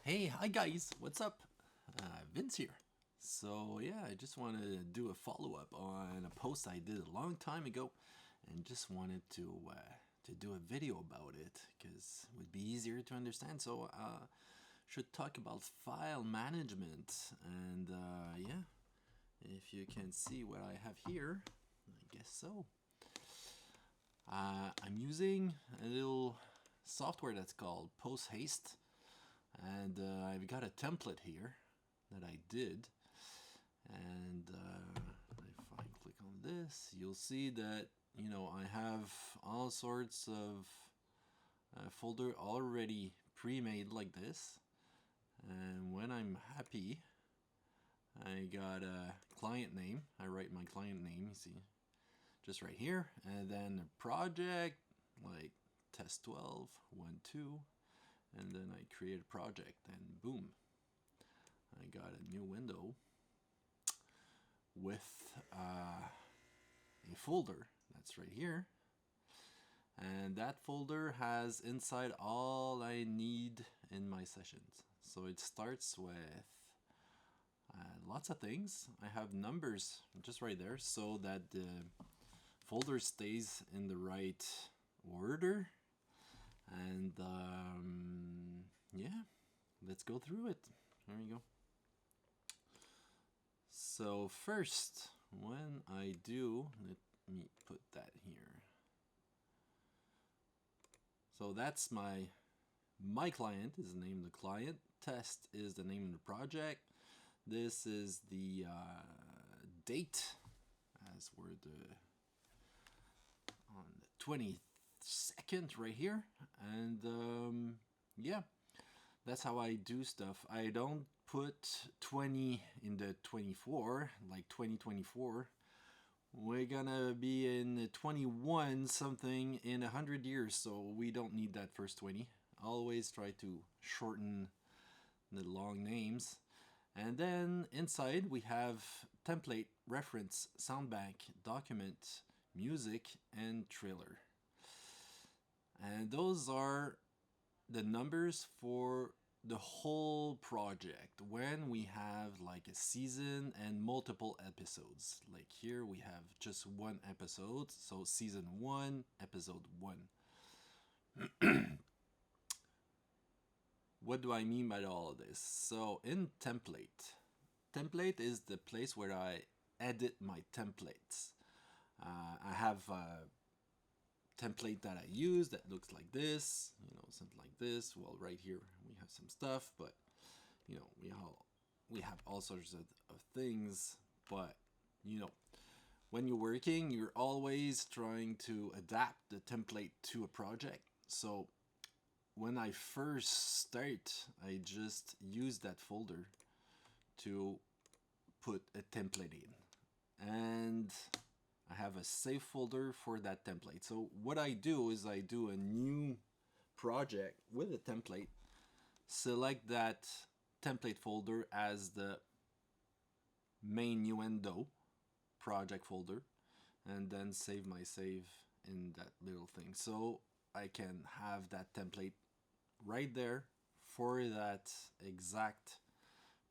Hey, hi guys, what's up? Vince here. So yeah, I just wanted to do a follow-up on a post I did a long time ago, and just wanted to do a video about it because it would be easier to understand. So should talk about file management, and yeah, if you can see what I have here, I guess so. I'm using a little software that's called Post Haste, and I've got a template here that I did. And if I click on this, you'll see that I have all sorts of folder already pre-made like this. And when I'm happy, I got a client name. I write my client name, you see, just right here, and then a project like test 12 1 2, and then I create a project, and boom, I got a new window with a folder that's right here, and that folder has inside all I need in my sessions. So it starts with lots of things. I have numbers just right there so that the folder stays in the right order. And yeah, let's go through it. There you go. So first, when I do, let me put that here. So that's my client is the name of the client. Test is the name of the project. This is the date, as we're on the 22nd right here. And yeah, that's how I do stuff. I don't put 20 in the 24, like 2024. We're gonna be in 21 something in 100 years, so we don't need that first 20. Always try to shorten the long names. And then inside we have template, reference, sound bank, document, music, and trailer. And those are the numbers for the whole project when we have like a season and multiple episodes. Like here we have just one episode, so season 1, episode 1. What do I mean by all of this? So in template is the place where I edit my templates. I have a template that I use that looks like this, something like this. Well, right here we have some stuff, but we have all sorts of things. But when you're working, you're always trying to adapt the template to a project. So when I first start, I just use that folder to put a template in, and I have a save folder for that template. So what I do is I do a new project with a template, select that template folder as the main Nuendo project folder, and then save my save in that little thing. So I can have that template right there for that exact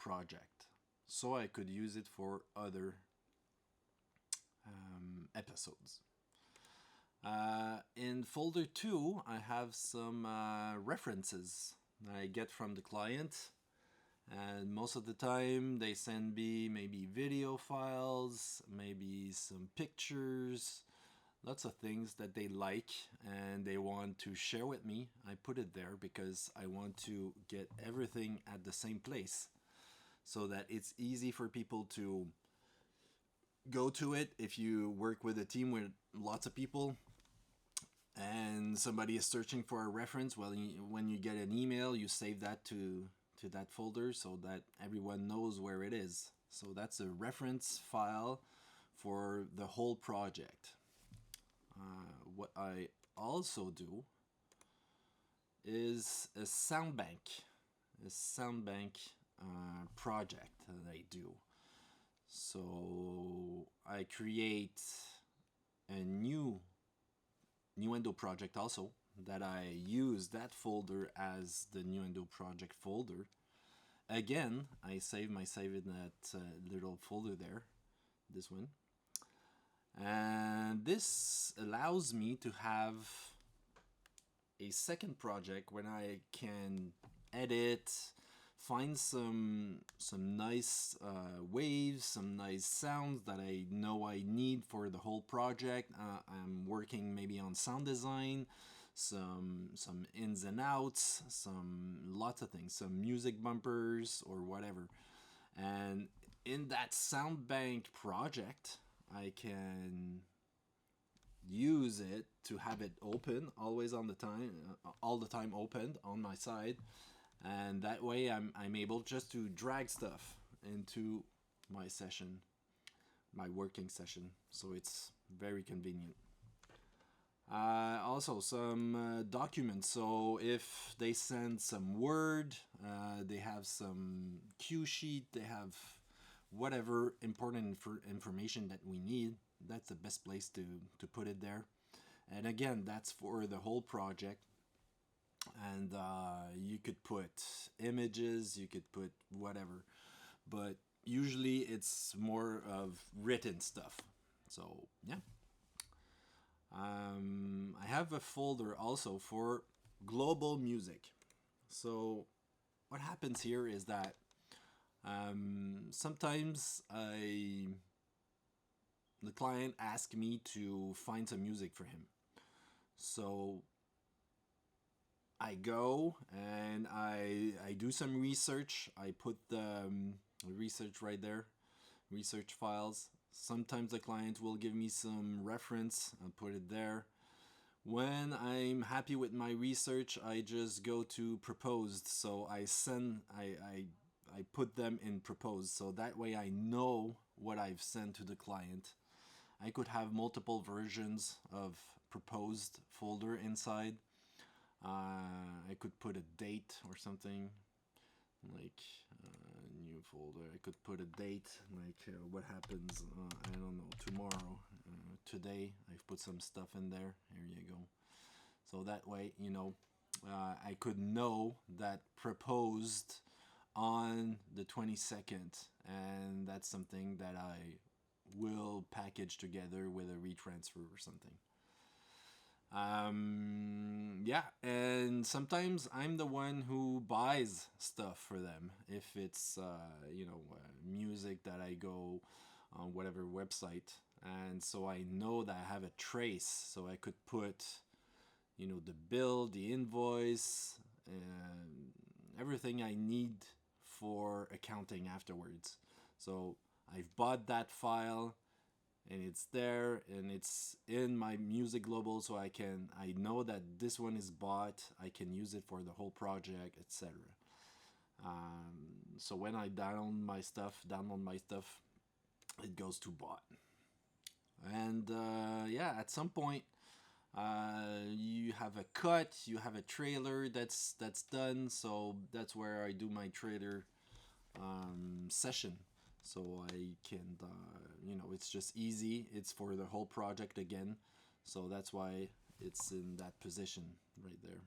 project. So I could use it for other episodes. In folder 2, I have some references I get from the client, and most of the time they send me maybe video files, maybe some pictures, lots of things that they like and they want to share with me. I put it there because I want to get everything at the same place so that it's easy for people to go to it. If you work with a team with lots of people and somebody is searching for a reference, well, when you get an email, you save that to that folder so that everyone knows where it is. So that's a reference file for the whole project. What I also do is a sound bank project that I do. So I create a new Nuendo project also that I use that folder as the Nuendo project folder, Again, I save my save in that little folder there, this one. And this allows me to have a second project when I can edit, find some nice waves, some nice sounds that I know I need for the whole project. I'm working maybe on sound design, some ins and outs, some lots of things, some music bumpers or whatever. And in that sound bank project, I can use it to have it open always on the time, all the time opened on my side, and that way I'm able just to drag stuff into my session, my working session, so it's very convenient. Also some documents, so if they send some word, they have some cue sheet, they have whatever important information that we need, that's the best place to put it there. And again, that's for the whole project. And you could put images, you could put whatever, but usually it's more of written stuff. So yeah, I have a folder also for global music. So what happens here is that sometimes the client asks me to find some music for him. So I go and I do some research. I put the research right there, research files. Sometimes the client will give me some reference. I'll put it there. When I'm happy with my research, I just go to proposed. So I put them in proposed. So that way I know what I've sent to the client. I could have multiple versions of proposed folder inside. I could put a date or something, like new folder. I could put a date, like what happens, I don't know, tomorrow. Today, I've put some stuff in there. Here you go. So that way, I could know that proposed on the 22nd, and that's something that I will package together with a retransfer or something. Yeah, and sometimes I'm the one who buys stuff for them. If it's music that I go on whatever website, and so I know that I have a trace, so I could put the bill, the invoice, and everything I need for accounting afterwards. So I've bought that file and it's there and it's in my music global, so I know that this one is bought, I can use it for the whole project, etc. So when I download my stuff, it goes to bought. And yeah, at some point you have a cut, you have a trailer that's done, so that's where I do my trailer session. So I can, it's just easy. It's for the whole project again. So that's why it's in that position right there.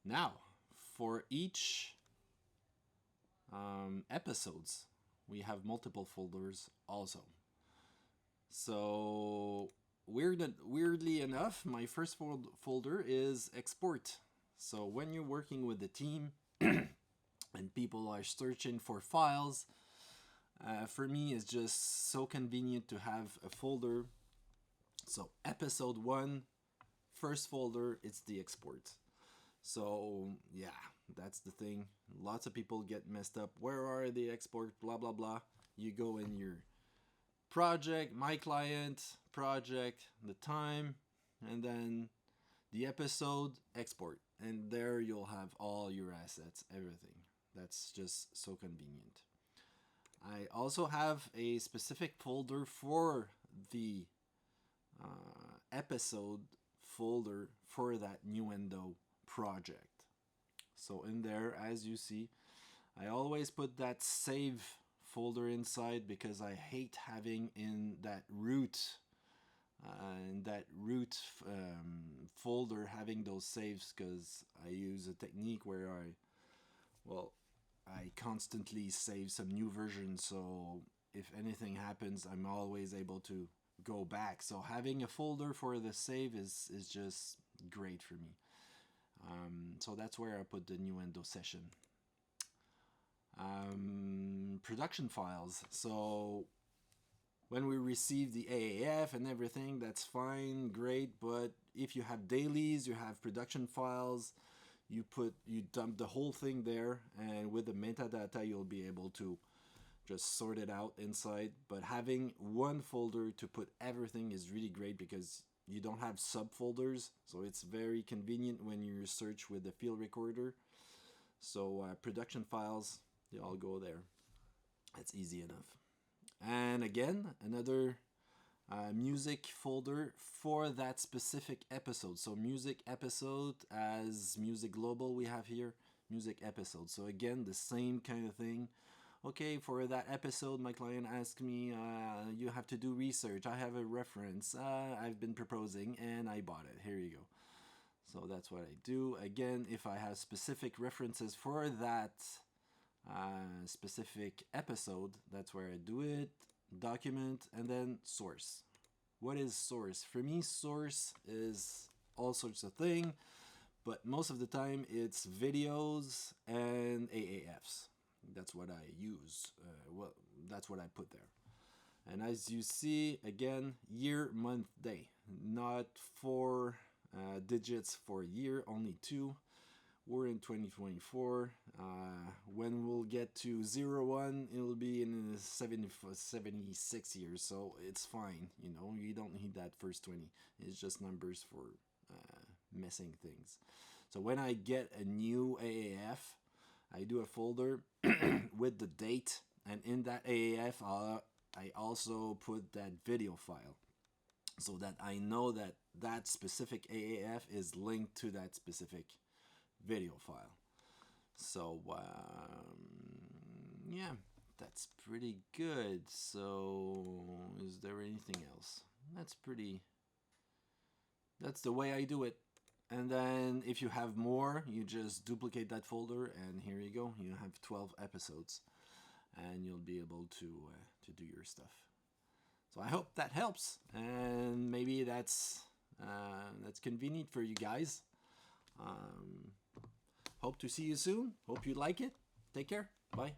Now, for each episodes, we have multiple folders also. So weirdly enough, my first folder is export. So when you're working with the team and people are searching for files, for me it's just so convenient to have a folder. So episode 1, first folder, it's the export. So yeah, that's the thing. Lots of people get messed up. Where are the export? Blah blah blah. You go in your project, my client, project, the time, and then the episode, export. And there you'll have all your assets, everything. That's just so convenient. I also have a specific folder for the episode folder for that Nuendo project. So in there, as you see, I always put that save folder inside because I hate having in that root folder having those saves, because I use a technique where I well, I constantly save some new versions, so if anything happens, I'm always able to go back. So having a folder for the save is just great for me. So that's where I put the Nuendo session. Production files. So when we receive the AAF and everything, that's fine, great. But if you have dailies, you have production files, you dump the whole thing there, and with the metadata, you'll be able to just sort it out inside. But having one folder to put everything is really great because you don't have subfolders, so it's very convenient when you search with the field recorder. So production files, they all go there. That's easy enough. And again, another music folder for that specific episode. So music episode as music global we have here, music episode. So again, the same kind of thing. Okay, for that episode, my client asked me, you have to do research. I have a reference I've been proposing and I bought it. Here you go. So that's what I do. Again, if I have specific references for that specific episode, that's where I do it. Document and then source. What is source? For me, source is all sorts of things, but most of the time it's videos and AAFs. That's what I use. Well, that's what I put there. And as you see, again, year, month, day. Not 4 digits for year, only 2. We're in 2024. When we'll get to 01, it'll be in 76 years, so it's fine. You don't need that first 20. It's just numbers for messing things. So when I get a new AAF, I do a folder with the date, and in that AAF, I also put that video file so that I know that that specific AAF is linked to that specific video file. So yeah, that's pretty good. So is there anything else? That's the way I do it. And then if you have more, you just duplicate that folder, and here you go. You have 12 episodes, and you'll be able to do your stuff. So I hope that helps, and maybe that's convenient for you guys. Hope to see you soon. Hope you like it. Take care. Bye.